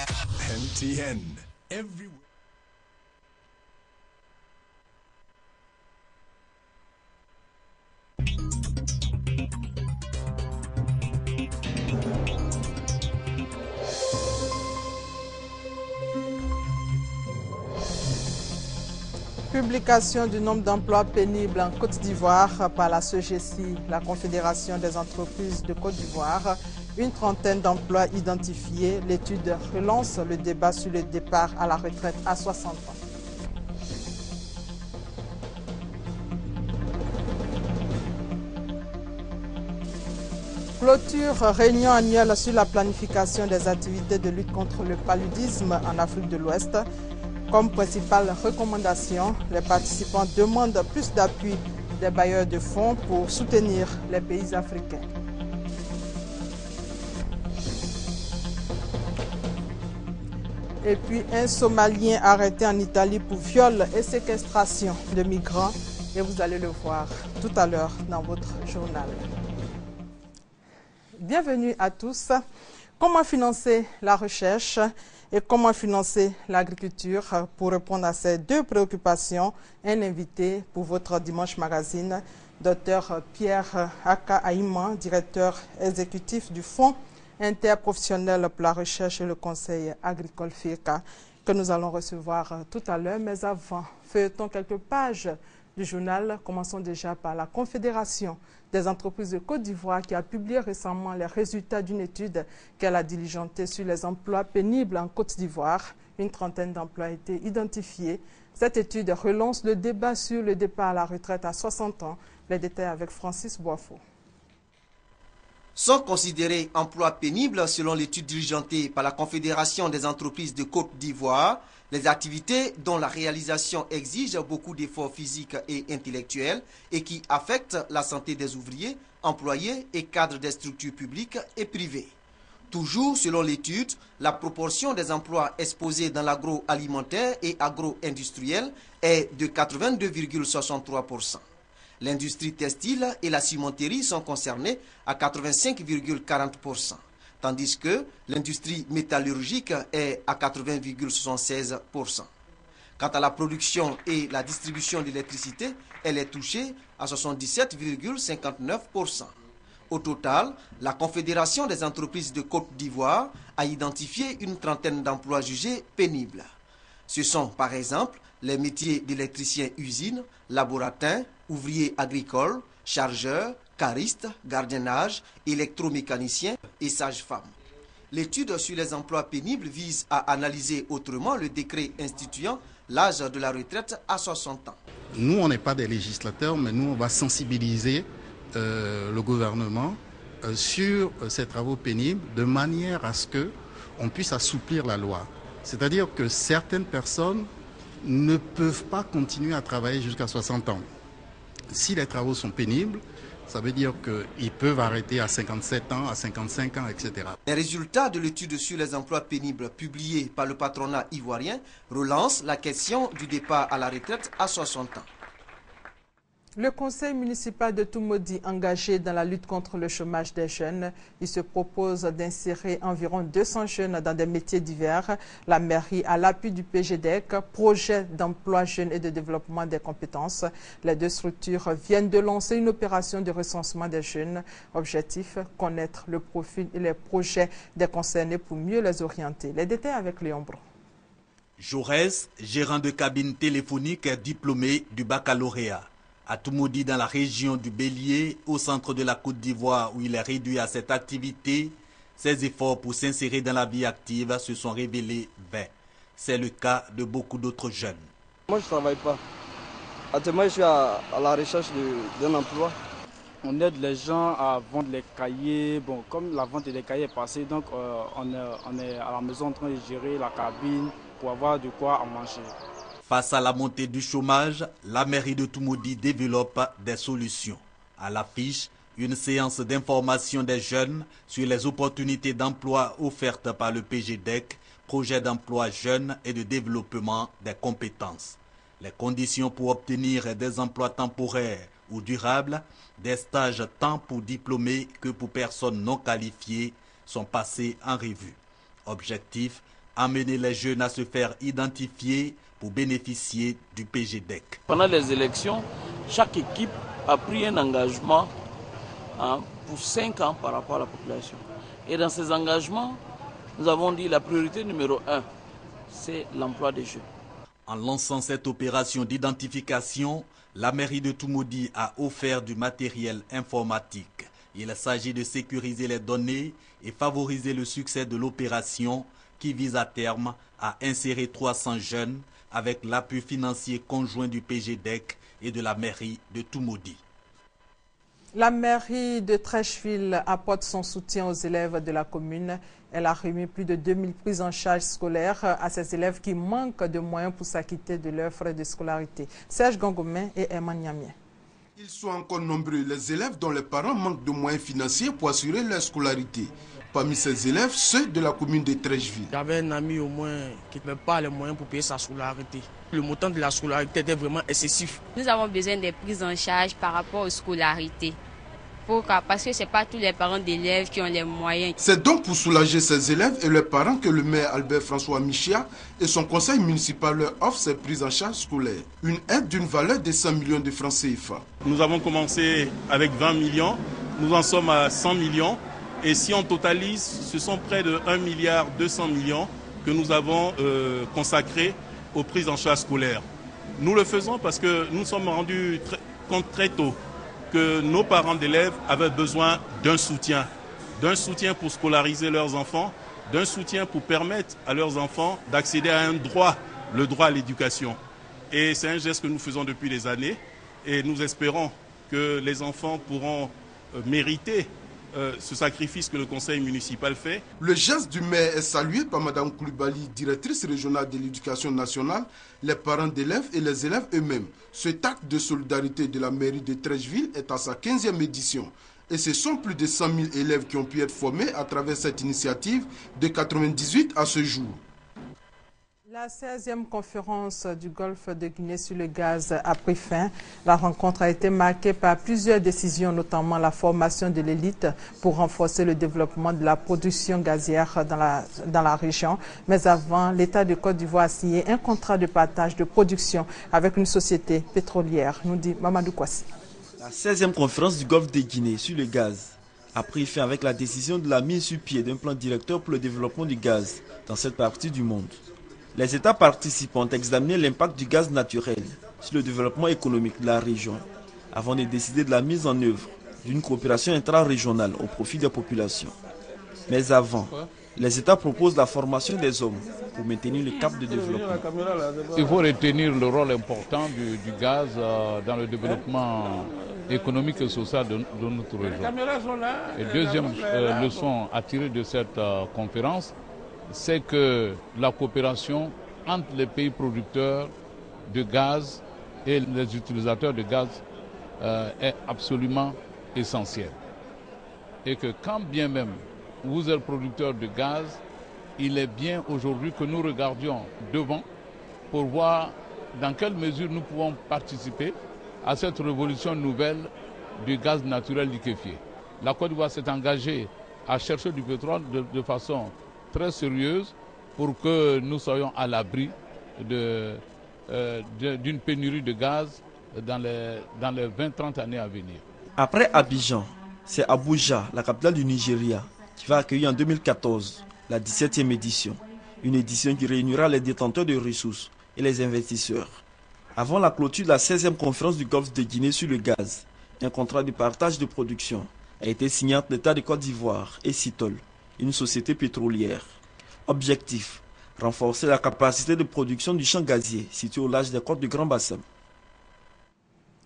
MTN. Everywhere. Publication du nombre d'emplois pénibles en Côte d'Ivoire par la SOGECI, la Confédération des entreprises de Côte d'Ivoire. Une trentaine d'emplois identifiés. L'étude relance le débat sur le départ à la retraite à 60 ans. Clôture réunion annuelle sur la planification des activités de lutte contre le paludisme en Afrique de l'Ouest. Comme principale recommandation, les participants demandent plus d'appui des bailleurs de fonds pour soutenir les pays africains. Et puis un Somalien arrêté en Italie pour viol et séquestration de migrants. Et vous allez le voir tout à l'heure dans votre journal. Bienvenue à tous. Comment financer la recherche et comment financer l'agriculture? Pour répondre à ces deux préoccupations, un invité pour votre Dimanche Magazine, Dr Pierre Aka Aïman, directeur exécutif du Fonds interprofessionnel pour la recherche et le conseil agricole FIRCA, que nous allons recevoir tout à l'heure. Mais avant, feuilletons quelques pages du journal. Commençons déjà par la Confédération des entreprises de Côte d'Ivoire qui a publié récemment les résultats d'une étude qu'elle a diligentée sur les emplois pénibles en Côte d'Ivoire. Une trentaine d'emplois ont été identifiés. Cette étude relance le débat sur le départ à la retraite à 60 ans. Les détails avec Francis Boifo. Sont considérés emplois pénibles selon l'étude diligentée par la Confédération des entreprises de Côte d'Ivoire les activités dont la réalisation exige beaucoup d'efforts physiques et intellectuels et qui affectent la santé des ouvriers, employés et cadres des structures publiques et privées. Toujours selon l'étude, la proportion des emplois exposés dans l'agroalimentaire et agro-industriel est de 82,63%. L'industrie textile et la cimenterie sont concernées à 85,40%. Tandis que l'industrie métallurgique est à 80,76%. Quant à la production et la distribution d'électricité, elle est touchée à 77,59%. Au total, la Confédération des entreprises de Côte d'Ivoire a identifié une trentaine d'emplois jugés pénibles. Ce sont par exemple les métiers d'électricien usine, laboratin, ouvrier agricole, chargeur, cariste, gardiennage, électromécanicien et sage-femme. L'étude sur les emplois pénibles vise à analyser autrement le décret instituant l'âge de la retraite à 60 ans. Nous, on n'est pas des législateurs, mais nous, on va sensibiliser le gouvernement sur ces travaux pénibles de manière à ce qu'on puisse assouplir la loi. C'est-à-dire que certaines personnes ne peuvent pas continuer à travailler jusqu'à 60 ans. Si les travaux sont pénibles, ça veut dire qu'ils peuvent arrêter à 57 ans, à 55 ans, etc. Les résultats de l'étude sur les emplois pénibles publiés par le patronat ivoirien relancent la question du départ à la retraite à 60 ans. Le conseil municipal de Toumoudi, engagé dans la lutte contre le chômage des jeunes, il se propose d'insérer environ 200 jeunes dans des métiers divers. La mairie, à l'appui du PGDEC, projet d'emploi jeunes et de développement des compétences. Les deux structures viennent de lancer une opération de recensement des jeunes. Objectif, connaître le profil et les projets des concernés pour mieux les orienter. Les détails avec Léon Bro. Jaurès, gérant de cabine téléphonique diplômé du baccalauréat. À Toumoudi, dans la région du Bélier, au centre de la Côte d'Ivoire, où il est réduit à cette activité, ses efforts pour s'insérer dans la vie active se sont révélés vains. C'est le cas de beaucoup d'autres jeunes. Moi, je ne travaille pas. Actuellement, je suis à la recherche d'un emploi. On aide les gens à vendre les cahiers. Bon, comme la vente des cahiers est passée, donc on est à la maison en train de gérer la cabine pour avoir de quoi en manger. Face à la montée du chômage, la mairie de Toumoudi développe des solutions. À l'affiche, une séance d'information des jeunes sur les opportunités d'emploi offertes par le PGDEC, projet d'emploi jeunes et de développement des compétences. Les conditions pour obtenir des emplois temporaires ou durables, des stages tant pour diplômés que pour personnes non qualifiées sont passées en revue. Objectif, amener les jeunes à se faire identifier pour bénéficier du PGDEC. Pendant les élections, chaque équipe a pris un engagement pour 5 ans par rapport à la population. Et dans ces engagements, nous avons dit la priorité numéro 1, c'est l'emploi des jeunes. En lançant cette opération d'identification, la mairie de Toumoudi a offert du matériel informatique. Il s'agit de sécuriser les données et favoriser le succès de l'opération qui vise à terme à insérer 300 jeunes avec l'appui financier conjoint du PGDEC et de la mairie de Toumoudi. La mairie de Treichville apporte son soutien aux élèves de la commune. Elle a remis plus de 2000 prises en charge scolaires à ces élèves qui manquent de moyens pour s'acquitter de leurs frais de scolarité. Serge Gangomen et Herman Niamien. Ils sont encore nombreux, les élèves dont les parents manquent de moyens financiers pour assurer leur scolarité. Parmi ces élèves, ceux de la commune de Treichville. J'avais un ami au moins qui n'avait pas les moyens pour payer sa scolarité. Le montant de la scolarité était vraiment excessif. Nous avons besoin des prises en charge par rapport aux scolarités. Parce que ce n'est pas tous les parents d'élèves qui ont les moyens. C'est donc pour soulager ces élèves et leurs parents que le maire Albert François Michia et son conseil municipal leur offrent ces prises en charge scolaires. Une aide d'une valeur de 100 millions de francs CFA. Nous avons commencé avec 20 millions, nous en sommes à 100 millions. Et si on totalise, ce sont près de 1,2 milliard que nous avons consacrés aux prises en charge scolaires. Nous le faisons parce que nous nous sommes rendus compte très tôt que nos parents d'élèves avaient besoin d'un soutien pour scolariser leurs enfants, d'un soutien pour permettre à leurs enfants d'accéder à un droit, le droit à l'éducation. Et c'est un geste que nous faisons depuis des années et nous espérons que les enfants pourront mériter ce sacrifice que le conseil municipal fait. Le geste du maire est salué par Mme Koulibaly, directrice régionale de l'éducation nationale, les parents d'élèves et les élèves eux-mêmes. Cet acte de solidarité de la mairie de Treichville est à sa 15e édition. Et ce sont plus de 100 000 élèves qui ont pu être formés à travers cette initiative de 98 à ce jour. La 16e conférence du Golfe de Guinée sur le gaz a pris fin. La rencontre a été marquée par plusieurs décisions, notamment la formation de l'élite pour renforcer le développement de la production gazière dans la région. Mais avant, l'État de Côte d'Ivoire a signé un contrat de partage de production avec une société pétrolière, nous dit Mamadou Kwasi. La 16e conférence du Golfe de Guinée sur le gaz a pris fin avec la décision de la mise sur pied d'un plan directeur pour le développement du gaz dans cette partie du monde. Les États participants ont examiné l'impact du gaz naturel sur le développement économique de la région avant de décider de la mise en œuvre d'une coopération intra-régionale au profit des populations. Mais avant, les États proposent la formation des hommes pour maintenir le cap de développement. Il faut retenir le rôle important du gaz dans le développement économique et social de notre région. Et deuxième leçon à tirer de cette conférence, c'est que la coopération entre les pays producteurs de gaz et les utilisateurs de gaz est absolument essentielle. Et que quand bien même vous êtes producteur de gaz, il est bien aujourd'hui que nous regardions devant pour voir dans quelle mesure nous pouvons participer à cette révolution nouvelle du gaz naturel liquéfié. La Côte d'Ivoire s'est engagée à chercher du pétrole de façon très sérieuse pour que nous soyons à l'abri d'une pénurie de gaz dans les 20-30 années à venir. Après Abidjan, c'est Abuja, la capitale du Nigeria, qui va accueillir en 2014 la 17e édition. Une édition qui réunira les détenteurs de ressources et les investisseurs. Avant la clôture de la 16e conférence du Golfe de Guinée sur le gaz, un contrat de partage de production a été signé entre l'État de Côte d'Ivoire et Citol, une société pétrolière. Objectif, renforcer la capacité de production du champ gazier situé au large des côtes du Grand Bassam.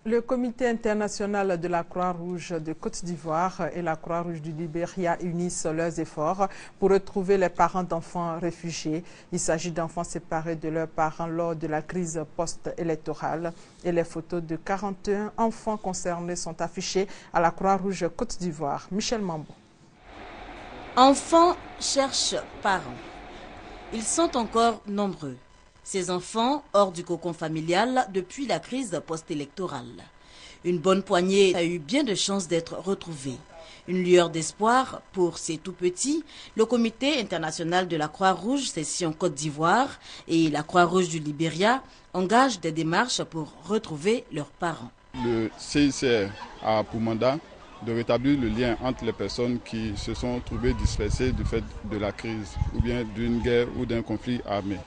Le Comité international de la Croix-Rouge de Côte d'Ivoire et la Croix-Rouge du Libéria unissent leurs efforts pour retrouver les parents d'enfants réfugiés. Il s'agit d'enfants séparés de leurs parents lors de la crise post-électorale. Et les photos de 41 enfants concernés sont affichées à la Croix-Rouge Côte d'Ivoire. Michel Mambo. Enfants cherchent parents. Ils sont encore nombreux. Ces enfants, hors du cocon familial depuis la crise post-électorale. Une bonne poignée a eu bien de chances d'être retrouvée. Une lueur d'espoir pour ces tout-petits, le Comité international de la Croix-Rouge, section Côte d'Ivoire, et la Croix-Rouge du Libéria engagent des démarches pour retrouver leurs parents. Le CICR a pour mandat de rétablir le lien entre les personnes qui se sont trouvées dispersées du fait de la crise ou bien d'une guerre ou d'un conflit armé.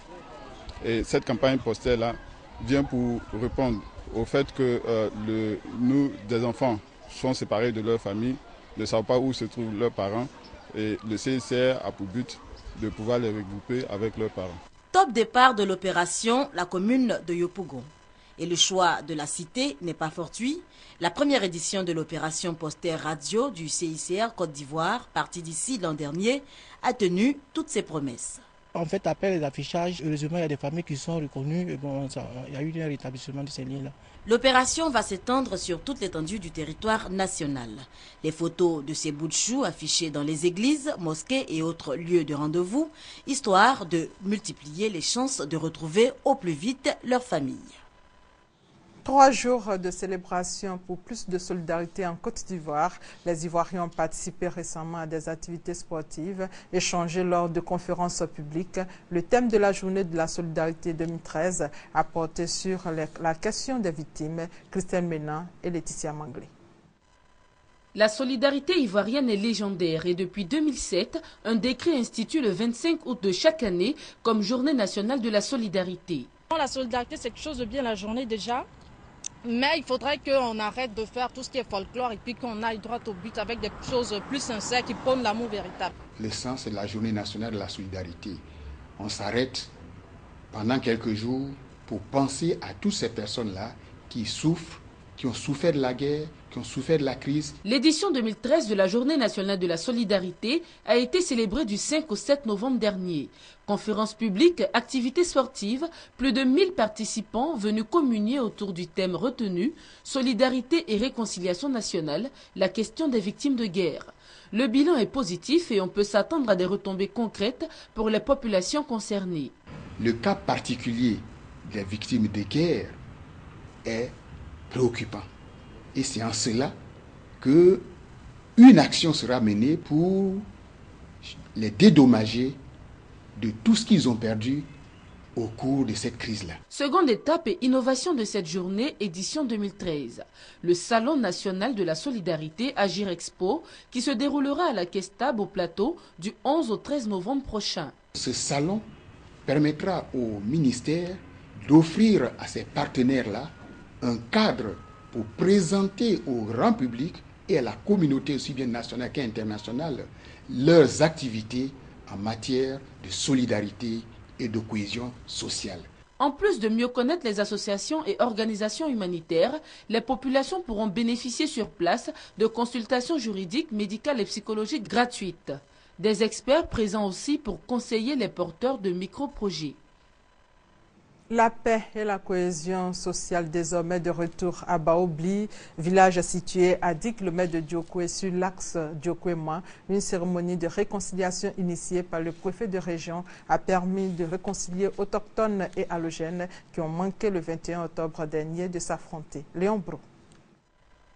Et cette campagne postale-là vient pour répondre au fait que nous, des enfants, sont séparés de leur famille, ne savent pas où se trouvent leurs parents et le CICR a pour but de pouvoir les regrouper avec leurs parents. Top départ de l'opération, la commune de Yopougon. Et le choix de la cité n'est pas fortuit. La première édition de l'opération Poster Radio du CICR Côte d'Ivoire, partie d'ici l'an dernier, a tenu toutes ses promesses. En fait, après les affichages, heureusement, il y a des familles qui sont reconnues. Et bon, il y a eu un rétablissement de ces liens-là. L'opération va s'étendre sur toute l'étendue du territoire national. Les photos de ces bouts de choux affichés dans les églises, mosquées et autres lieux de rendez-vous, histoire de multiplier les chances de retrouver au plus vite leur famille. 3 jours de célébration pour plus de solidarité en Côte d'Ivoire. Les Ivoiriens ont participé récemment à des activités sportives, échangé lors de conférences publiques. Le thème de la journée de la solidarité 2013 a porté sur la question des victimes. Christelle Ménan et Laetitia Manglé. La solidarité ivoirienne est légendaire et depuis 2007, un décret institue le 25 août de chaque année comme journée nationale de la solidarité. La solidarité, c'est quelque chose de bien, la journée déjà. Mais il faudrait qu'on arrête de faire tout ce qui est folklore et puis qu'on aille droit au but avec des choses plus sincères qui prônent l'amour véritable. L'essence, c'est la journée nationale de la solidarité. On s'arrête pendant quelques jours pour penser à toutes ces personnes-là qui souffrent, qui ont souffert de la guerre, qui ont souffert de la crise. L'édition 2013 de la Journée nationale de la solidarité a été célébrée du 5 au 7 novembre dernier. Conférences publiques, activités sportives, plus de 1000 participants venus communier autour du thème retenu, solidarité et réconciliation nationale, la question des victimes de guerre. Le bilan est positif et on peut s'attendre à des retombées concrètes pour les populations concernées. Le cas particulier des victimes de guerre est préoccupant. Et c'est en cela qu'une action sera menée pour les dédommager de tout ce qu'ils ont perdu au cours de cette crise-là. Seconde étape et innovation de cette journée, édition 2013. Le Salon national de la solidarité Agir Expo qui se déroulera à la Kestab au plateau du 11 au 13 novembre prochain. Ce salon permettra au ministère d'offrir à ses partenaires-là un cadre pour présenter au grand public et à la communauté aussi bien nationale qu'internationale leurs activités en matière de solidarité et de cohésion sociale. En plus de mieux connaître les associations et organisations humanitaires, les populations pourront bénéficier sur place de consultations juridiques, médicales et psychologiques gratuites. Des experts présents aussi pour conseiller les porteurs de micro-projets. La paix et la cohésion sociale désormais de retour à Baobli, village situé à 10 km de Diokoué sur l'axe Diokoué-Moin. Une cérémonie de réconciliation initiée par le préfet de région a permis de réconcilier autochtones et allogènes qui ont manqué le 21 octobre dernier de s'affronter. Léon Bro.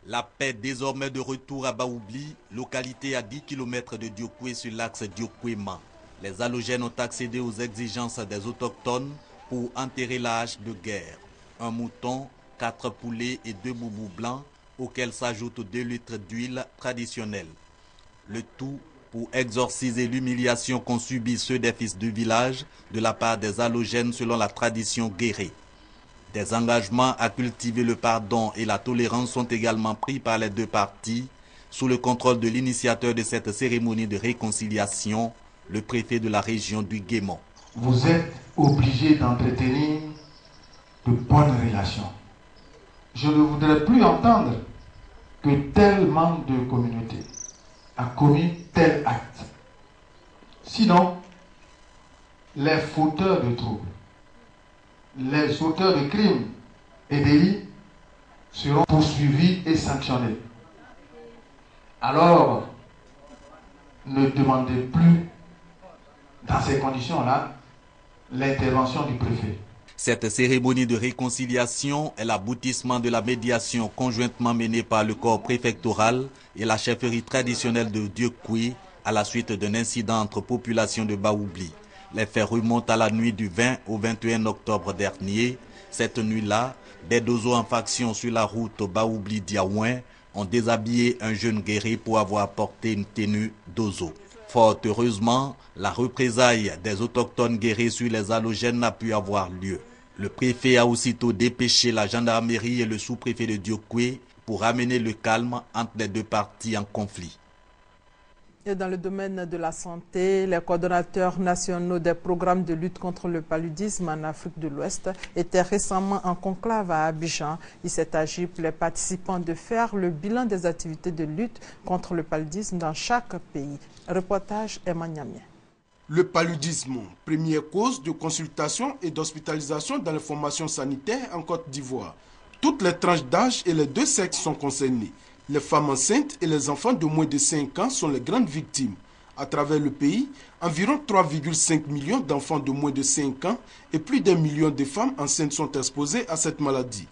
La paix désormais de retour à Baoubli, localité à 10 km de Diokoué sur l'axe Diokoué-Man. Les allogènes ont accédé aux exigences des autochtones pour enterrer la hache de guerre. Un mouton, 4 poulets et 2 boubous blancs, auxquels s'ajoutent 2 litres d'huile traditionnelle. Le tout pour exorciser l'humiliation qu'ont subi ceux des fils du village de la part des allogènes selon la tradition guérée. Des engagements à cultiver le pardon et la tolérance sont également pris par les deux parties sous le contrôle de l'initiateur de cette cérémonie de réconciliation, le préfet de la région du Guémon. Vous êtes obligés d'entretenir de bonnes relations. Je ne voudrais plus entendre que tel membre de communauté a commis tel acte. Sinon, les fauteurs de troubles, les auteurs de crimes et délits seront poursuivis et sanctionnés. Alors, ne demandez plus, dans ces conditions-là, l'intervention du préfet. Cette cérémonie de réconciliation est l'aboutissement de la médiation conjointement menée par le corps préfectoral et la chefferie traditionnelle de Dieukoui à la suite d'un incident entre populations de Baoubli. Les faits remontent à la nuit du 20 au 21 octobre dernier. Cette nuit-là, des dozos en faction sur la route Baoubli-Diaouin ont déshabillé un jeune guerrier pour avoir porté une tenue dozo. Fort heureusement, la représaille des autochtones guerriers sur les halogènes n'a pu avoir lieu. Le préfet a aussitôt dépêché la gendarmerie et le sous-préfet de Dieukoui pour amener le calme entre les deux parties en conflit. Et dans le domaine de la santé, les coordonnateurs nationaux des programmes de lutte contre le paludisme en Afrique de l'Ouest étaient récemment en conclave à Abidjan. Il s'est agi pour les participants de faire le bilan des activités de lutte contre le paludisme dans chaque pays. Reportage Emmanuel. Le paludisme, première cause de consultation et d'hospitalisation dans les formations sanitaires en Côte d'Ivoire. Toutes les tranches d'âge et les deux sexes sont concernés. Les femmes enceintes et les enfants de moins de 5 ans sont les grandes victimes. À travers le pays, environ 3,5 millions d'enfants de moins de 5 ans et plus d'1 million de femmes enceintes sont exposées à cette maladie.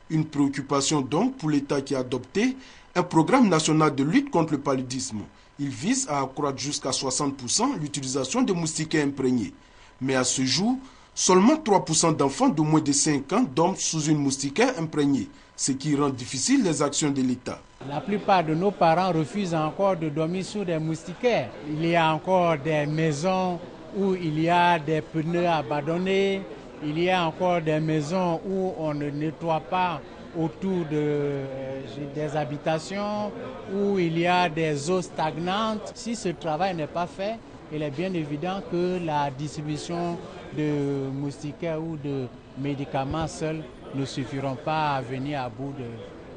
Une préoccupation donc pour l'État qui a adopté un programme national de lutte contre le paludisme. Il vise à accroître jusqu'à 60% l'utilisation de moustiquaires imprégnés. Mais à ce jour, seulement 3% d'enfants de moins de 5 ans dorment sous une moustiquaire imprégnée, ce qui rend difficile les actions de l'État. La plupart de nos parents refusent encore de dormir sous des moustiquaires. Il y a encore des maisons où il y a des pneus abandonnés. Il y a encore des maisons où on ne nettoie pas autour des habitations, où il y a des eaux stagnantes. Si ce travail n'est pas fait, il est bien évident que la distribution de moustiquaires ou de médicaments seuls ne suffiront pas à venir à bout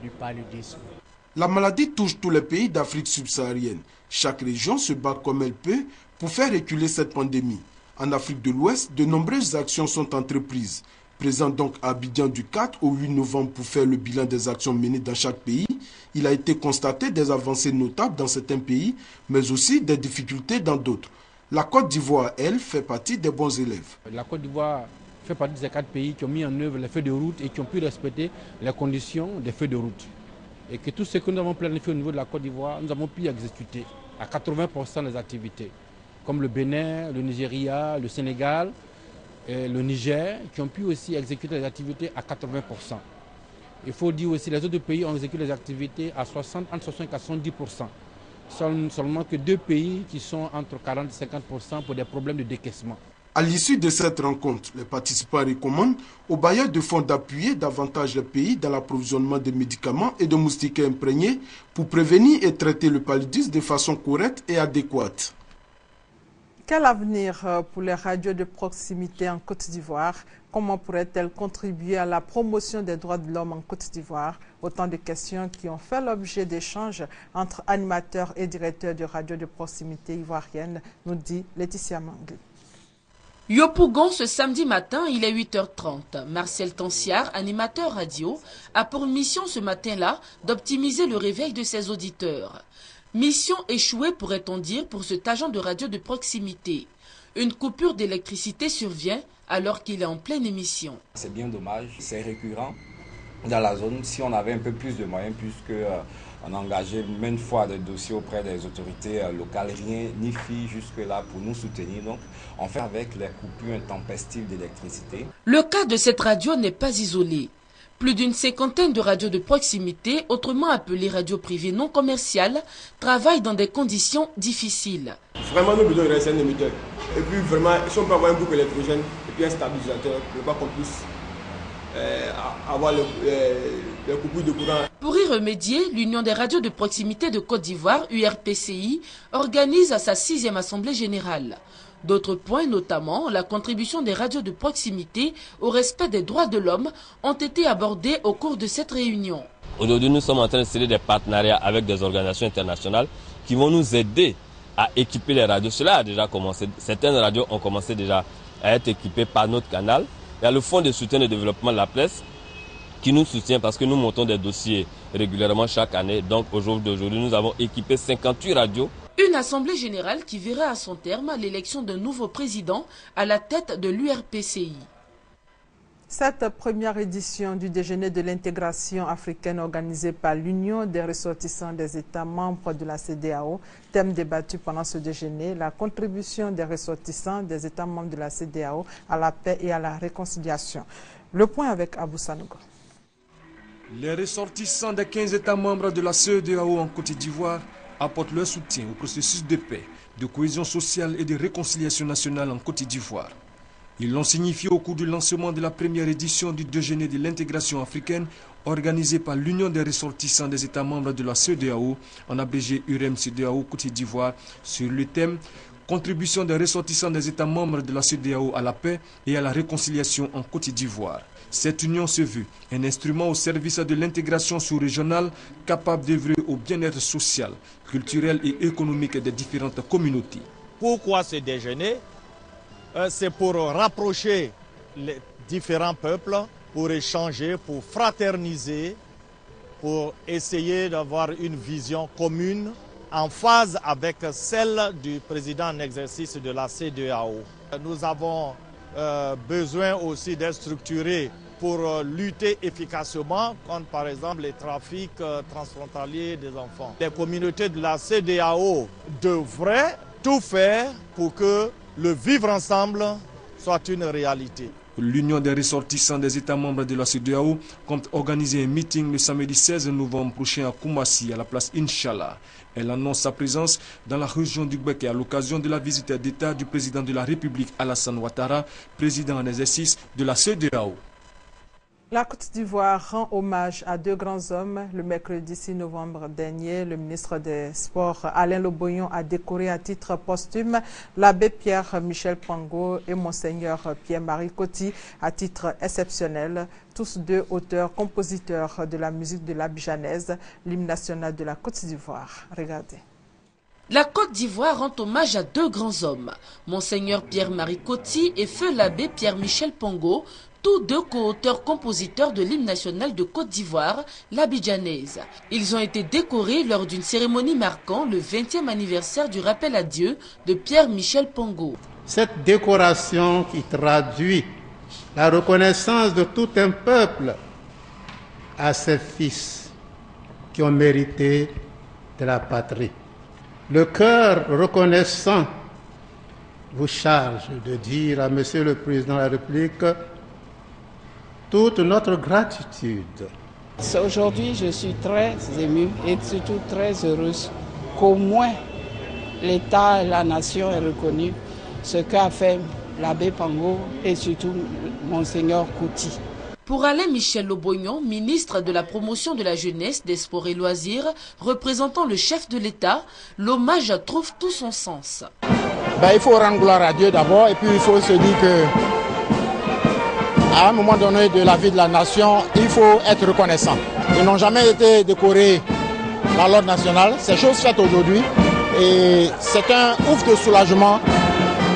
du paludisme. La maladie touche tous les pays d'Afrique subsaharienne. Chaque région se bat comme elle peut pour faire reculer cette pandémie. En Afrique de l'Ouest, de nombreuses actions sont entreprises. Présent donc à Abidjan du 4 au 8 novembre pour faire le bilan des actions menées dans chaque pays, il a été constaté des avancées notables dans certains pays, mais aussi des difficultés dans d'autres. La Côte d'Ivoire, elle, fait partie des bons élèves. La Côte d'Ivoire fait partie de ces 4 pays qui ont mis en œuvre les feux de route et qui ont pu respecter les conditions des feux de route. Et que tout ce que nous avons planifié au niveau de la Côte d'Ivoire, nous avons pu exécuter à 80% des activités, comme le Bénin, le Nigeria, le Sénégal, et le Niger, qui ont pu aussi exécuter les activités à 80%. Il faut dire aussi que les autres pays ont exécuté les activités à entre 60 et 70%. Seulement que 2 pays qui sont entre 40 et 50% pour des problèmes de décaissement. À l'issue de cette rencontre, les participants recommandent aux bailleurs de fonds d'appuyer davantage les pays dans l'approvisionnement de médicaments et de moustiquaires imprégnés pour prévenir et traiter le paludisme de façon correcte et adéquate. Quel avenir pour les radios de proximité en Côte d'Ivoire? Comment pourraient-elles contribuer à la promotion des droits de l'homme en Côte d'Ivoire? Autant de questions qui ont fait l'objet d'échanges entre animateurs et directeurs de radios de proximité ivoiriennes, nous dit Laetitia Mangui. Yopougon, ce samedi matin, il est 8h30. Marcel Tansiar, animateur radio, a pour mission ce matin-là d'optimiser le réveil de ses auditeurs. Mission échouée, pourrait-on dire, pour cet agent de radio de proximité. Une coupure d'électricité survient alors qu'il est en pleine émission. C'est bien dommage, c'est récurrent dans la zone. Si on avait un peu plus de moyens, puisque on a engagé maintes fois des dossiers auprès des autorités locales, rien n'y fit jusque-là pour nous soutenir. Donc, on fait avec les coupures intempestives d'électricité. Le cas de cette radio n'est pas isolé. Plus d'une 50aine de radios de proximité, autrement appelées radios privées non commerciales, travaillent dans des conditions difficiles. Vraiment, nous besoin de rester un émetteur. Et puis vraiment, si on peut avoir un boucle électrogène et puis un stabilisateur, pour pas qu'on puisse avoir les coupures de courant. Pour y remédier, l'Union des radios de proximité de Côte d'Ivoire, URPCI, organise sa 6e assemblée générale. D'autres points, notamment la contribution des radios de proximité au respect des droits de l'homme, ont été abordés au cours de cette réunion. Aujourd'hui, nous sommes en train de sceller des partenariats avec des organisations internationales qui vont nous aider à équiper les radios. Cela a déjà commencé. Certaines radios ont commencé déjà à être équipées par notre canal. Il y a le Fonds de soutien et de développement de la presse qui nous soutient parce que nous montons des dossiers régulièrement chaque année. Donc aujourd'hui, nous avons équipé 58 radios. Une assemblée générale qui verra à son terme l'élection d'un nouveau président à la tête de l'URPCI. Cette première édition du déjeuner de l'intégration africaine organisée par l'Union des ressortissants des États membres de la CEDEAO, thème débattu pendant ce déjeuner, la contribution des ressortissants des États membres de la CEDEAO à la paix et à la réconciliation. Le point avec Abou Sanogo. Les ressortissants des 15 États membres de la CEDEAO en Côte d'Ivoire apportent leur soutien au processus de paix, de cohésion sociale et de réconciliation nationale en Côte d'Ivoire. Ils l'ont signifié au cours du lancement de la première édition du déjeuner de l'intégration africaine organisé par l'Union des ressortissants des États membres de la CEDEAO, en abrégé UREM-CEDEAO Côte d'Ivoire, sur le thème « Contribution des ressortissants des États membres de la CEDEAO à la paix et à la réconciliation en Côte d'Ivoire ». Cette union se veut un instrument au service de l'intégration sous-régionale capable d'œuvrer au bien-être social, culturel et économique des différentes communautés. Pourquoi ce déjeuner ? C'est pour rapprocher les différents peuples, pour échanger, pour fraterniser, pour essayer d'avoir une vision commune en phase avec celle du président en exercice de la CEDEAO. Nous avons besoin aussi d'être structurés pour lutter efficacement contre par exemple les trafics transfrontaliers des enfants. Les communautés de la CEDEAO devraient tout faire pour que le vivre ensemble soit une réalité. L'Union des ressortissants des États membres de la CEDEAO compte organiser un meeting le samedi 16 novembre prochain à Koumassi, à la place Inch'Allah. Elle annonce sa présence dans la région du Gbeke à l'occasion de la visite d'État du président de la République Alassane Ouattara, président en exercice de la CEDEAO. La Côte d'Ivoire rend hommage à deux grands hommes. Le mercredi 6 novembre dernier, le ministre des Sports Alain Loboyon a décoré à titre posthume l'abbé Pierre-Michel Pango et Monseigneur Pierre-Marie Coty à titre exceptionnel. Tous deux auteurs-compositeurs de la musique de l'abidjanaise, l'hymne national de la Côte d'Ivoire. Regardez. La Côte d'Ivoire rend hommage à deux grands hommes, Monseigneur Pierre-Marie Coty et feu l'abbé Pierre-Michel Pango, tous deux co-auteurs-compositeurs de l'hymne national de Côte d'Ivoire, l'abidjanaise. Ils ont été décorés lors d'une cérémonie marquant le 20e anniversaire du rappel à Dieu de Pierre-Michel Pango. Cette décoration qui traduit la reconnaissance de tout un peuple à ses fils qui ont mérité de la patrie. Le cœur reconnaissant vous charge de dire à Monsieur le Président de la République toute notre gratitude. Aujourd'hui, je suis très émue et surtout très heureuse qu'au moins l'État et la nation aient reconnu ce qu'a fait l'abbé Pango et surtout Monseigneur Coty. Pour Alain Michel Loboyon, ministre de la promotion de la jeunesse, des sports et loisirs, représentant le chef de l'État, l'hommage trouve tout son sens. Il faut rendre gloire à Dieu d'abord et puis il faut se dire que à un moment donné de la vie de la nation, il faut être reconnaissant. Ils n'ont jamais été décorés par l'ordre national. C'est chose faite aujourd'hui et c'est un ouf de soulagement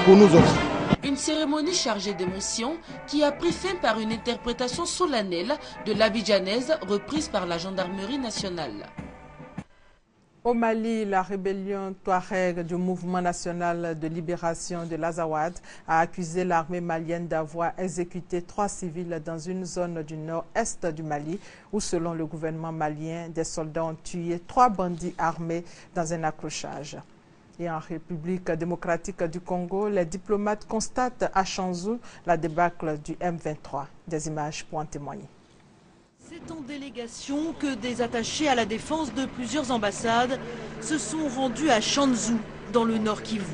pour nous autres. Une cérémonie chargée d'émotions qui a pris fin par une interprétation solennelle de l'abidjanaise reprise par la gendarmerie nationale. Au Mali, la rébellion Touareg du mouvement national de libération de l'Azawad a accusé l'armée malienne d'avoir exécuté 3 civils dans une zone du nord-est du Mali où, selon le gouvernement malien, des soldats ont tué 3 bandits armés dans un accrochage. Et en République démocratique du Congo, les diplomates constatent à Chanzhou la débâcle du M23. Des images pour en témoigner. C'est en délégation que des attachés à la défense de plusieurs ambassades se sont rendus à Chanzhou, dans le nord Kivu.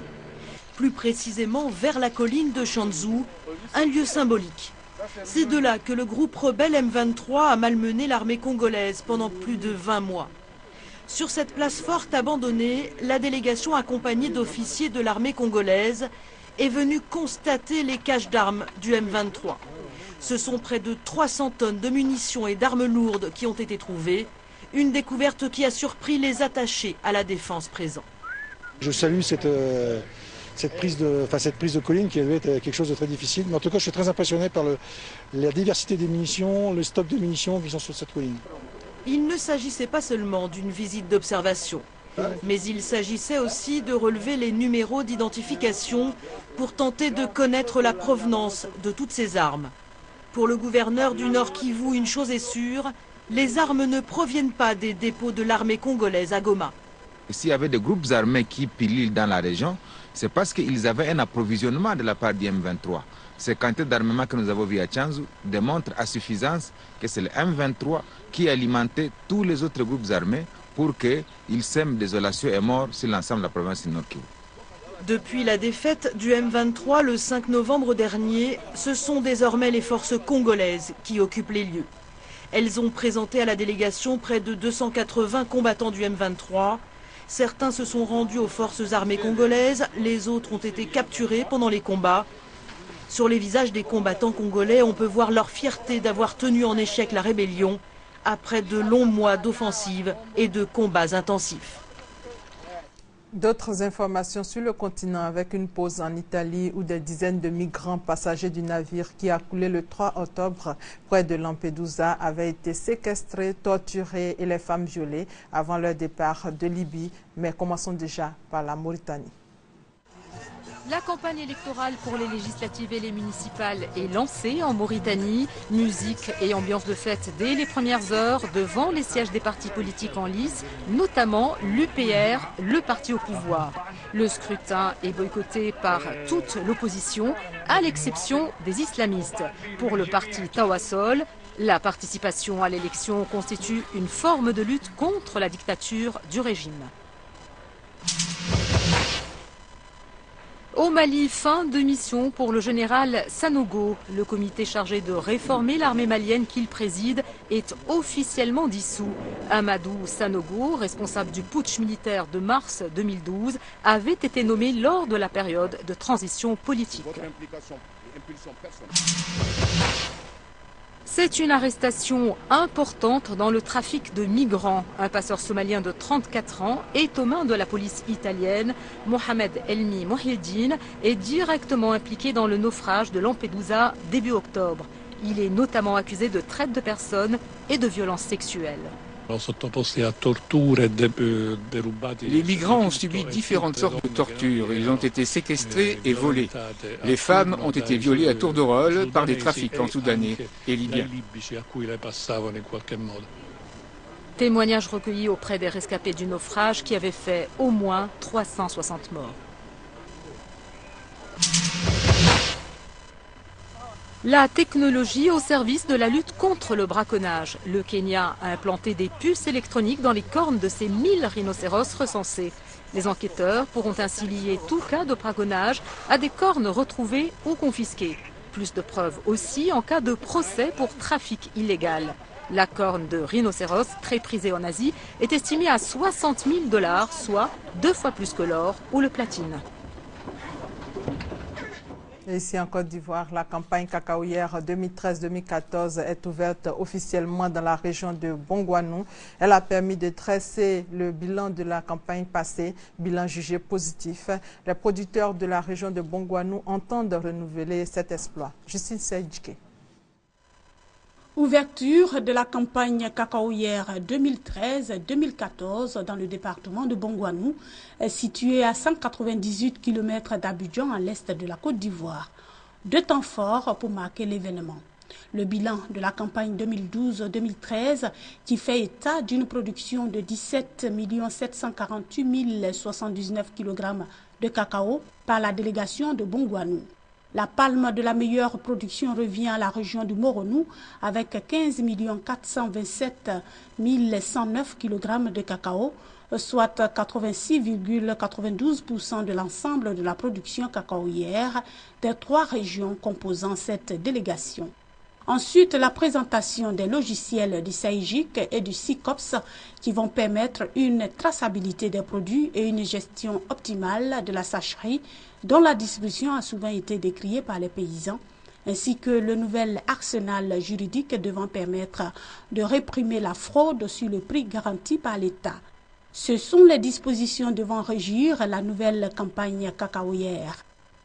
Plus précisément vers la colline de Chanzhou, un lieu symbolique. C'est de là que le groupe rebelle M23 a malmené l'armée congolaise pendant plus de 20 mois. Sur cette place forte abandonnée, la délégation accompagnée d'officiers de l'armée congolaise est venue constater les caches d'armes du M23. Ce sont près de 300 tonnes de munitions et d'armes lourdes qui ont été trouvées, une découverte qui a surpris les attachés à la défense présents. Je salue cette prise de colline qui devait être quelque chose de très difficile, mais en tout cas je suis très impressionné par la diversité des munitions, le stock de munitions qui sont sur cette colline. Il ne s'agissait pas seulement d'une visite d'observation, mais il s'agissait aussi de relever les numéros d'identification pour tenter de connaître la provenance de toutes ces armes. Pour le gouverneur du Nord Kivu, une chose est sûre, les armes ne proviennent pas des dépôts de l'armée congolaise à Goma. S'il y avait des groupes armés qui pilulent dans la région, c'est parce qu'ils avaient un approvisionnement de la part du M23. Ces quantités d'armement que nous avons vues à Tchanzu démontrent à suffisance que c'est le M23 qui alimentait tous les autres groupes armés pour qu'ils sèment désolation et mort sur l'ensemble de la province du Nord Kivu. Depuis la défaite du M23 le 5 novembre dernier, ce sont désormais les forces congolaises qui occupent les lieux. Elles ont présenté à la délégation près de 280 combattants du M23. Certains se sont rendus aux forces armées congolaises, les autres ont été capturés pendant les combats. Sur les visages des combattants congolais, on peut voir leur fierté d'avoir tenu en échec la rébellion après de longs mois d'offensives et de combats intensifs. D'autres informations sur le continent avec une pause en Italie où des dizaines de migrants passagers du navire qui a coulé le 3 octobre près de Lampedusa avaient été séquestrés, torturés et les femmes violées avant leur départ de Libye. Mais commençons déjà par la Mauritanie. La campagne électorale pour les législatives et les municipales est lancée en Mauritanie. Musique et ambiance de fête dès les premières heures devant les sièges des partis politiques en lice, notamment l'UPR, le parti au pouvoir. Le scrutin est boycotté par toute l'opposition, à l'exception des islamistes. Pour le parti Tawassol, la participation à l'élection constitue une forme de lutte contre la dictature du régime. Au Mali, fin de mission pour le général Sanogo. Le comité chargé de réformer l'armée malienne qu'il préside est officiellement dissous. Amadou Sanogo, responsable du putsch militaire de mars 2012, avait été nommé lors de la période de transition politique. C'est une arrestation importante dans le trafic de migrants. Un passeur somalien de 34 ans est aux mains de la police italienne. Mohamed Elmi Mohieddine est directement impliqué dans le naufrage de Lampedusa début octobre. Il est notamment accusé de traite de personnes et de violences sexuelles. Les migrants ont subi différentes sortes de tortures. Ils ont été séquestrés et volés. Les femmes ont été violées à tour de rôle par des trafiquants soudanais et libyens. Témoignages recueillis auprès des rescapés du naufrage qui avaient fait au moins 360 morts. La technologie au service de la lutte contre le braconnage. Le Kenya a implanté des puces électroniques dans les cornes de ses 1000 rhinocéros recensés. Les enquêteurs pourront ainsi lier tout cas de braconnage à des cornes retrouvées ou confisquées. Plus de preuves aussi en cas de procès pour trafic illégal. La corne de rhinocéros, très prisée en Asie, est estimée à 60 000 $, soit 2 fois plus que l'or ou le platine. Et ici en Côte d'Ivoire, la campagne cacaoyère 2013-2014 est ouverte officiellement dans la région de Bongouanou. Elle a permis de dresser le bilan de la campagne passée, bilan jugé positif. Les producteurs de la région de Bongouanou entendent renouveler cet exploit. Justine Seydjike. Ouverture de la campagne cacaoyère 2013-2014 dans le département de Bongouanou, situé à 198 km d'Abidjan à l'est de la Côte d'Ivoire. 2 temps forts pour marquer l'événement. Le bilan de la campagne 2012-2013 qui fait état d'une production de 17 748 079 kg de cacao par la délégation de Bongouanou. La palme de la meilleure production revient à la région du Moronou avec 15 427 109 kg de cacao, soit 86,92% de l'ensemble de la production cacaoyère des 3 régions composant cette délégation. Ensuite, la présentation des logiciels du SAIGIC et du SICOPS qui vont permettre une traçabilité des produits et une gestion optimale de la sacherie dont la distribution a souvent été décriée par les paysans, ainsi que le nouvel arsenal juridique devant permettre de réprimer la fraude sur le prix garanti par l'État. Ce sont les dispositions devant régir la nouvelle campagne cacaoyère.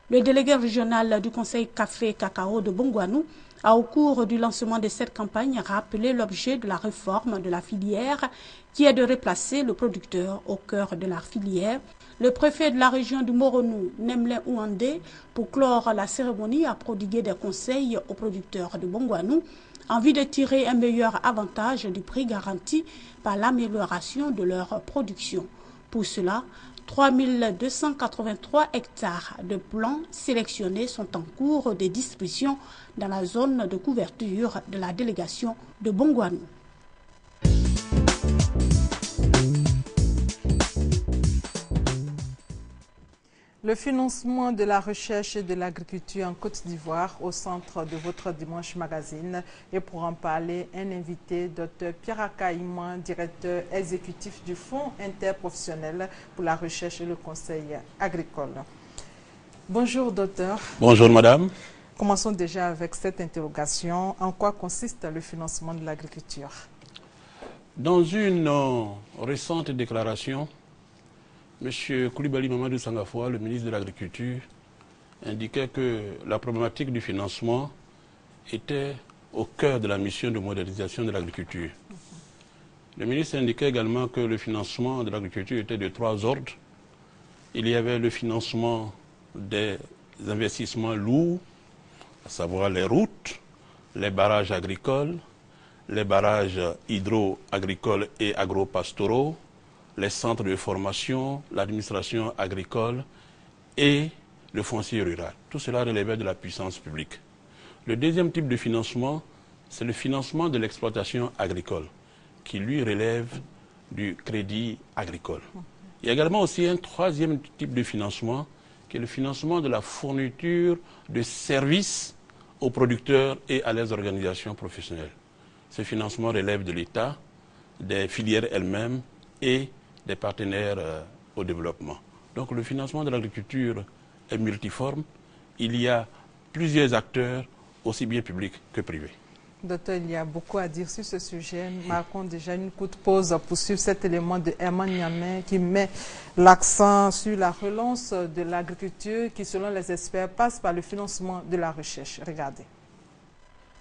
Le délégué régional du Conseil Café-Cacao de Bongouanou a, au cours du lancement de cette campagne, rappelé l'objet de la réforme de la filière qui est de replacer le producteur au cœur de la filière, Le préfet de la région du Moronou, Nemle Ouandé, pour clore la cérémonie, a prodigué des conseils aux producteurs de Bongouanou en vue de tirer un meilleur avantage du prix garanti par l'amélioration de leur production. Pour cela, 3283 hectares de plants sélectionnés sont en cours de distribution dans la zone de couverture de la délégation de Bongouanou. Le financement de la recherche et de l'agriculture en Côte d'Ivoire au centre de votre Dimanche Magazine. Et pour en parler, un invité, Dr Pierre Akaïman, directeur exécutif du Fonds interprofessionnel pour la recherche et le conseil agricole. Bonjour docteur. Bonjour madame. Commençons déjà avec cette interrogation. En quoi consiste le financement de l'agriculture? Dans une récente déclaration, M. Coulibaly Mamadou Sangafoua, le ministre de l'Agriculture, indiquait que la problématique du financement était au cœur de la mission de modernisation de l'agriculture. Le ministre indiquait également que le financement de l'agriculture était de 3 ordres. Il y avait le financement des investissements lourds, à savoir les routes, les barrages agricoles, les barrages hydro-agricoles et agro-pastoraux, les centres de formation, l'administration agricole et le foncier rural. Tout cela relevait de la puissance publique. Le deuxième type de financement, c'est le financement de l'exploitation agricole, qui lui relève du crédit agricole. Il y a également aussi un troisième type de financement, qui est le financement de la fourniture de services aux producteurs et à leurs organisations professionnelles. Ce financement relève de l'État, des filières elles-mêmes et des partenaires au développement. Donc le financement de l'agriculture est multiforme. Il y a plusieurs acteurs, aussi bien publics que privés. Docteur, il y a beaucoup à dire sur ce sujet. Marquons déjà une courte pause pour suivre cet élément de Herman Niamé qui met l'accent sur la relance de l'agriculture qui, selon les experts, passe par le financement de la recherche. Regardez.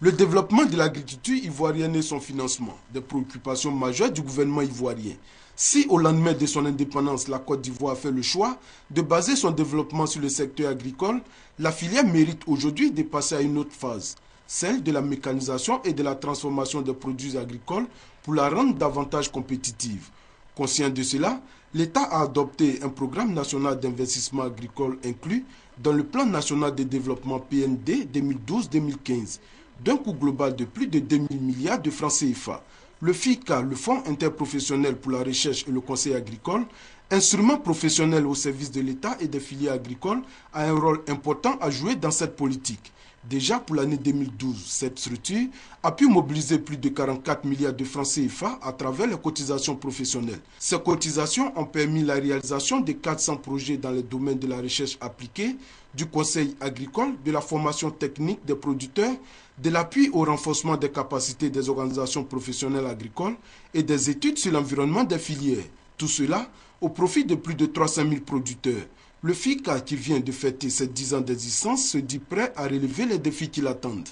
Le développement de l'agriculture ivoirienne et son financement, des préoccupations majeures du gouvernement ivoirien. Si au lendemain de son indépendance, la Côte d'Ivoire a fait le choix de baser son développement sur le secteur agricole, la filière mérite aujourd'hui de passer à une autre phase, celle de la mécanisation et de la transformation des produits agricoles pour la rendre davantage compétitive. Conscient de cela, l'État a adopté un programme national d'investissement agricole inclus dans le plan national de développement PND 2012-2015, d'un coût global de plus de 2000 milliards de francs CFA. Le FICA, le Fonds interprofessionnel pour la recherche et le conseil agricole, instrument professionnel au service de l'État et des filières agricoles, a un rôle important à jouer dans cette politique. Déjà pour l'année 2012, cette structure a pu mobiliser plus de 44 milliards de francs CFA à travers les cotisations professionnelles. Ces cotisations ont permis la réalisation de 400 projets dans les domaines de la recherche appliquée, du conseil agricole, de la formation technique des producteurs, de l'appui au renforcement des capacités des organisations professionnelles agricoles et des études sur l'environnement des filières. Tout cela au profit de plus de 300 000 producteurs. Le FICA, qui vient de fêter ses 10 ans d'existence, se dit prêt à relever les défis qui l'attendent.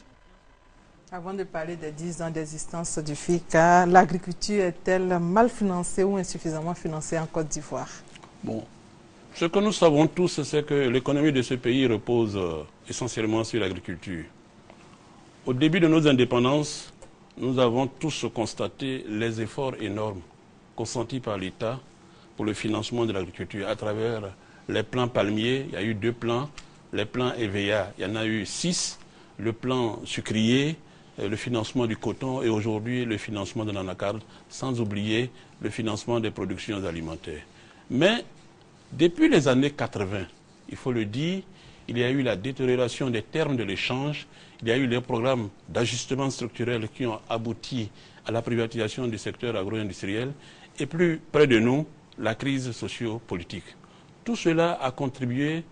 Avant de parler des 10 ans d'existence du FICA, l'agriculture est-elle mal financée ou insuffisamment financée en Côte d'Ivoire? Bon, ce que nous savons tous, c'est que l'économie de ce pays repose essentiellement sur l'agriculture. Au début de nos indépendances, nous avons tous constaté les efforts énormes consentis par l'État pour le financement de l'agriculture à travers les plans palmiers. Il y a eu 2 plans, les plans EVA, il y en a eu 6, le plan sucrier, le financement du coton et aujourd'hui le financement de l'anacarde, sans oublier le financement des productions alimentaires. Mais depuis les années 80, il faut le dire, il y a eu la détérioration des termes de l'échange, il y a eu les programmes d'ajustement structurel qui ont abouti à la privatisation du secteur agro-industriel et plus près de nous, la crise socio-politique. Tout cela a contribué,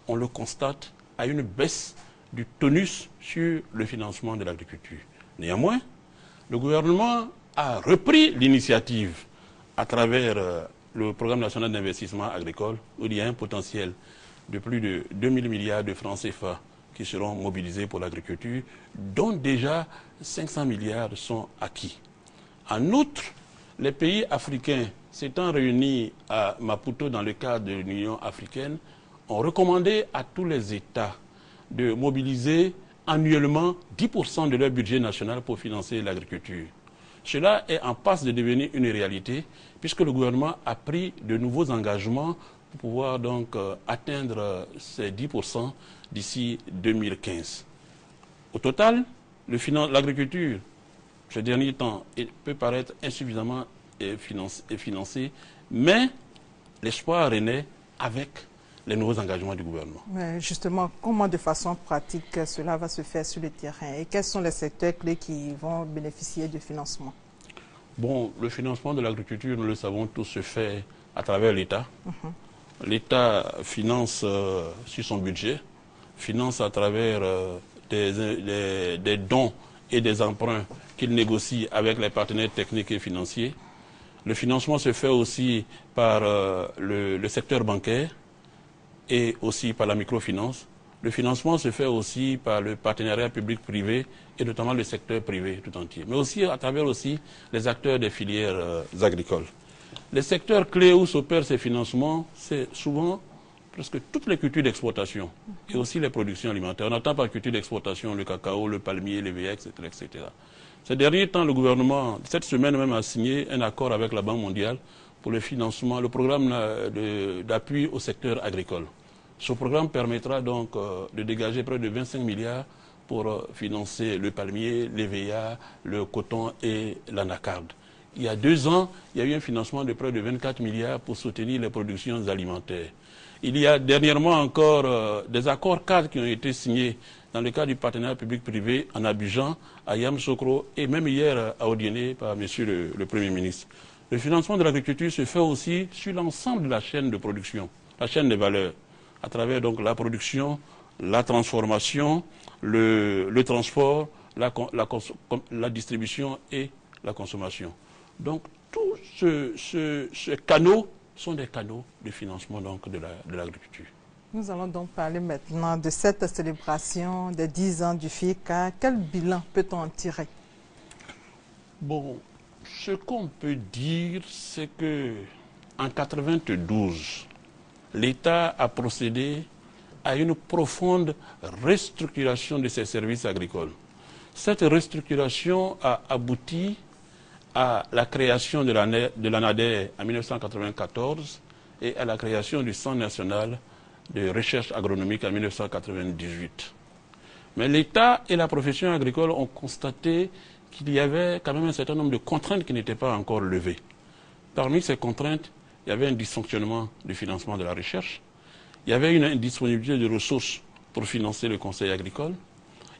on le constate, à une baisse du tonus sur le financement de l'agriculture. Néanmoins, le gouvernement a repris l'initiative à travers le programme national d'investissement agricole où il y a un potentiel de plus de 2000 milliards de francs CFA qui seront mobilisés pour l'agriculture, dont déjà 500 milliards sont acquis. En outre, les pays africains s'étant réunis à Maputo dans le cadre de l'Union africaine, ont recommandé à tous les États de mobiliser annuellement 10% de leur budget national pour financer l'agriculture. Cela est en passe de devenir une réalité puisque le gouvernement a pris de nouveaux engagements pour pouvoir donc atteindre ces 10% d'ici 2015. Au total, l'agriculture, ces derniers temps, peut paraître insuffisamment financée, mais l'espoir renaît avec les nouveaux engagements du gouvernement. Mais justement, comment de façon pratique cela va se faire sur le terrain et quels sont les secteurs clés qui vont bénéficier du financement? Bon, le financement de l'agriculture, nous le savons tous, se fait à travers l'État. L'État finance sur son budget, finance à travers des dons et des emprunts qu'il négocie avec les partenaires techniques et financiers. Le financement se fait aussi par le secteur bancaire et aussi par la microfinance. Le financement se fait aussi par le partenariat public-privé et notamment le secteur privé tout entier, mais aussi à travers aussi les acteurs des filières agricoles. Les secteurs clés où s'opèrent ces financements, c'est souvent presque toutes les cultures d'exportation et aussi les productions alimentaires. On entend par culture d'exportation le cacao, le palmier, les VA, etc., etc. Ces derniers temps, le gouvernement, cette semaine même, a signé un accord avec la Banque mondiale pour le financement, le programme d'appui au secteur agricole. Ce programme permettra donc de dégager près de 25 milliards pour financer le palmier, les VA, le coton et l'anacarde. Il y a 2 ans, il y a eu un financement de près de 24 milliards pour soutenir les productions alimentaires. Il y a dernièrement encore des accords cadres qui ont été signés dans le cadre du partenariat public-privé en Abidjan, à Yamoussoukro et même hier à Odiéné par monsieur le Premier ministre. Le financement de l'agriculture se fait aussi sur l'ensemble de la chaîne de production, la chaîne des valeurs, à travers donc la production, la transformation, le transport, la distribution et la consommation. Donc tous ces canaux sont des canaux de financement donc, de l'agriculture. Nous allons donc parler maintenant de cette célébration des 10 ans du FICA. Quel bilan peut-on en tirer? Bon, ce qu'on peut dire, c'est que en 1992, l'État a procédé à une profonde restructuration de ses services agricoles. Cette restructuration a abouti à la création de l'ANADER en 1994 et à la création du Centre national de recherche agronomique en 1998. Mais l'État et la profession agricole ont constaté qu'il y avait quand même un certain nombre de contraintes qui n'étaient pas encore levées. Parmi ces contraintes, il y avait un dysfonctionnement du financement de la recherche, il y avait une indisponibilité de ressources pour financer le conseil agricole,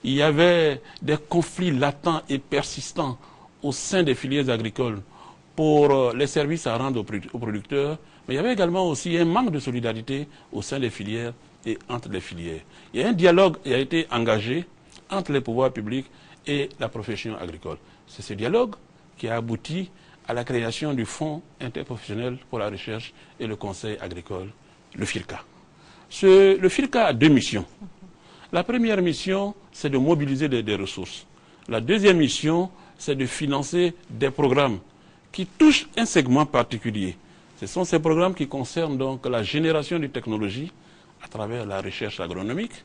il y avait des conflits latents et persistants au sein des filières agricoles pour les services à rendre aux producteurs, mais il y avait également aussi un manque de solidarité au sein des filières et entre les filières. Il y a un dialogue qui a été engagé entre les pouvoirs publics et la profession agricole. C'est ce dialogue qui a abouti à la création du Fonds interprofessionnel pour la recherche et le conseil agricole, le FIRCA. Le FIRCA a 2 missions. La première mission, c'est de mobiliser des ressources. La deuxième mission, c'est de financer des programmes qui touchent un segment particulier. Ce sont ces programmes qui concernent donc la génération de technologies à travers la recherche agronomique,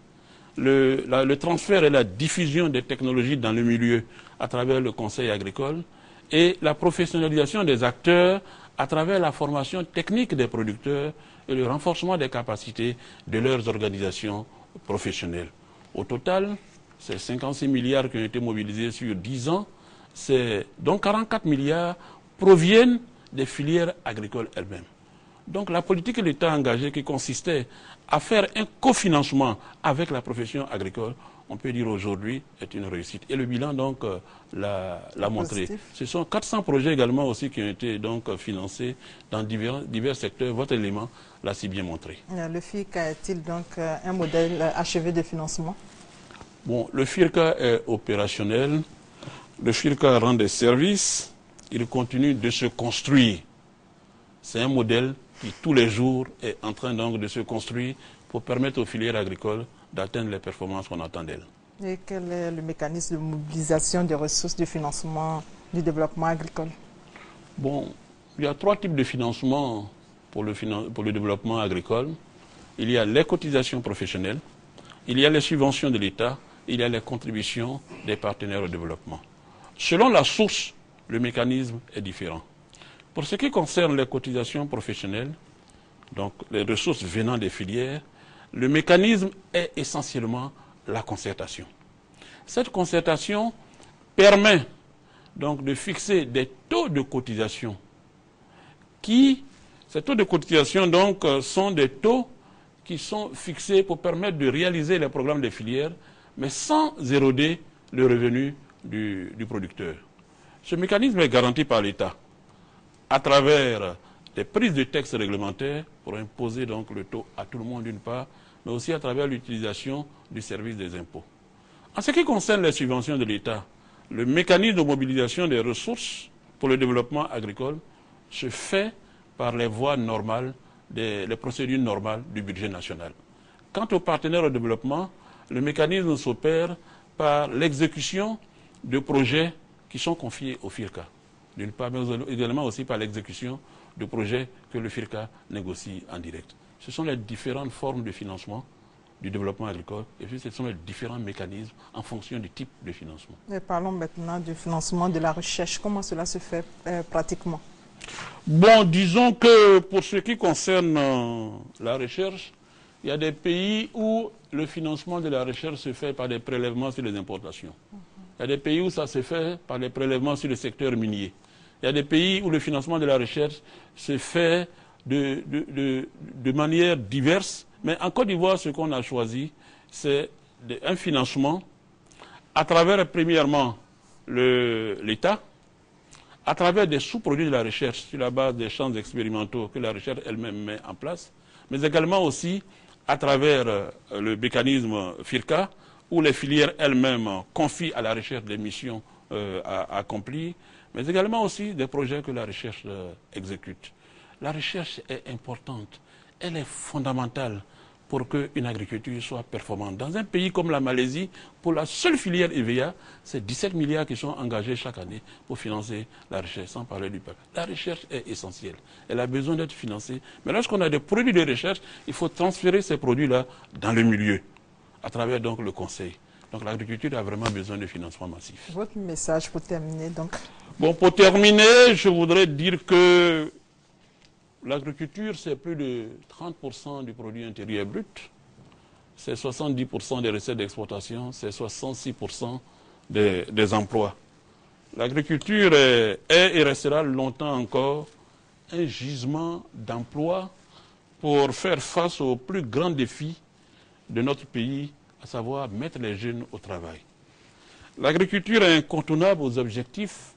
le transfert et la diffusion des technologies dans le milieu à travers le conseil agricole et la professionnalisation des acteurs à travers la formation technique des producteurs et le renforcement des capacités de leurs organisations professionnelles. Au total, c'est 56 milliards qui ont été mobilisés sur 10 ans. Donc 44 milliards proviennent des filières agricoles elles-mêmes. Donc la politique de l'État engagée qui consistait à faire un cofinancement avec la profession agricole, on peut dire aujourd'hui, est une réussite. Et le bilan donc l'a montré. Ce sont 400 projets également aussi qui ont été donc financés dans divers secteurs. Votre élément l'a si bien montré. Le FIRCA est-il donc un modèle achevé de financement? Bon, le FIRCA est opérationnel. Le FIRCA rend des services. Il continue de se construire. C'est un modèle qui, tous les jours, est en train donc de se construire pour permettre aux filières agricoles d'atteindre les performances qu'on attend d'elles. Et quel est le mécanisme de mobilisation des ressources de financement du développement agricole? Bon, Il y a 3 types de financement pour le développement agricole. Il y a les cotisations professionnelles, il y a les subventions de l'État, il y a les contributions des partenaires au développement. Selon la source, le mécanisme est différent. Pour ce qui concerne les cotisations professionnelles, donc les ressources venant des filières, le mécanisme est essentiellement la concertation. Cette concertation permet donc de fixer des taux de cotisation ces taux de cotisation donc sont des taux qui sont fixés pour permettre de réaliser les programmes des filières, mais sans éroder le revenu du producteur. Ce mécanisme est garanti par l'État à travers des prises de textes réglementaires pour imposer donc le taux à tout le monde d'une part, mais aussi à travers l'utilisation du service des impôts. En ce qui concerne les subventions de l'État, le mécanisme de mobilisation des ressources pour le développement agricole se fait par les voies normales, les procédures normales du budget national. Quant aux partenaires au développement, le mécanisme s'opère par l'exécution de projets qui sont confiés au FIRCA, d'une part, mais également aussi par l'exécution de projets que le FIRCA négocie en direct. Ce sont les différentes formes de financement du développement agricole et puis ce sont les différents mécanismes en fonction du type de financement. Et parlons maintenant du financement de la recherche. Comment cela se fait pratiquement? Bon, disons que pour ce qui concerne la recherche, il y a des pays où le financement de la recherche se fait par des prélèvements sur les importations. Il y a des pays où ça se fait par des prélèvements sur le secteur minier. Il y a des pays où le financement de la recherche se fait de manière diverse. Mais en Côte d'Ivoire, ce qu'on a choisi, c'est un financement à travers, premièrement, l'État, à travers des sous-produits de la recherche sur la base des champs expérimentaux que la recherche elle-même met en place, mais également aussi à travers le mécanisme FIRCA, où les filières elles-mêmes confient à la recherche des missions à accomplir, mais également aussi des projets que la recherche exécute. La recherche est importante, elle est fondamentale pour qu'une agriculture soit performante. Dans un pays comme la Malaisie, pour la seule filière EVA, c'est 17 milliards qui sont engagés chaque année pour financer la recherche, sans parler du peuple. La recherche est essentielle, elle a besoin d'être financée. Mais lorsqu'on a des produits de recherche, il faut transférer ces produits-là dans le milieu, à travers donc le conseil. Donc l'agriculture a vraiment besoin de financement massif. Votre message pour terminer donc? Bon, pour terminer, je voudrais dire que l'agriculture, c'est plus de 30% du produit intérieur brut, c'est 70% des recettes d'exportation, c'est 66% des emplois. L'agriculture est et restera longtemps encore un gisement d'emplois pour faire face aux plus grands défis de notre pays, à savoir mettre les jeunes au travail. L'agriculture est incontournable aux objectifs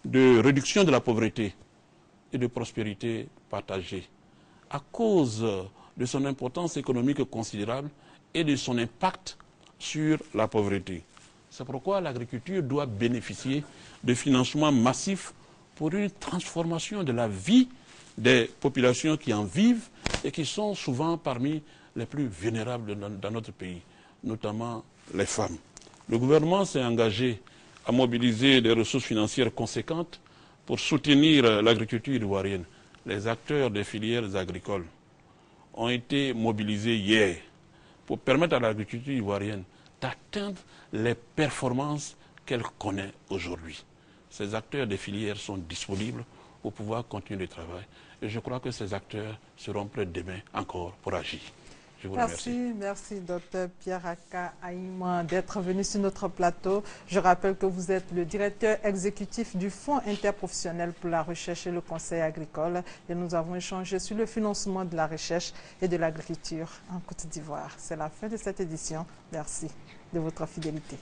de réduction de la pauvreté et de prospérité partagée, à cause de son importance économique considérable et de son impact sur la pauvreté. C'est pourquoi l'agriculture doit bénéficier de financements massifs pour une transformation de la vie des populations qui en vivent et qui sont souvent parmi les plus vulnérables dans notre pays, notamment les femmes. Le gouvernement s'est engagé à mobiliser des ressources financières conséquentes pour soutenir l'agriculture ivoirienne. Les acteurs des filières agricoles ont été mobilisés hier pour permettre à l'agriculture ivoirienne d'atteindre les performances qu'elle connaît aujourd'hui. Ces acteurs des filières sont disponibles pour pouvoir continuer le travail. Et je crois que ces acteurs seront prêts demain encore pour agir. Je vous remercie. Merci Dr Pierre Aka Aïma d'être venu sur notre plateau. Je rappelle que vous êtes le directeur exécutif du Fonds interprofessionnel pour la recherche et le conseil agricole. Et nous avons échangé sur le financement de la recherche et de l'agriculture en Côte d'Ivoire. C'est la fin de cette édition. Merci de votre fidélité.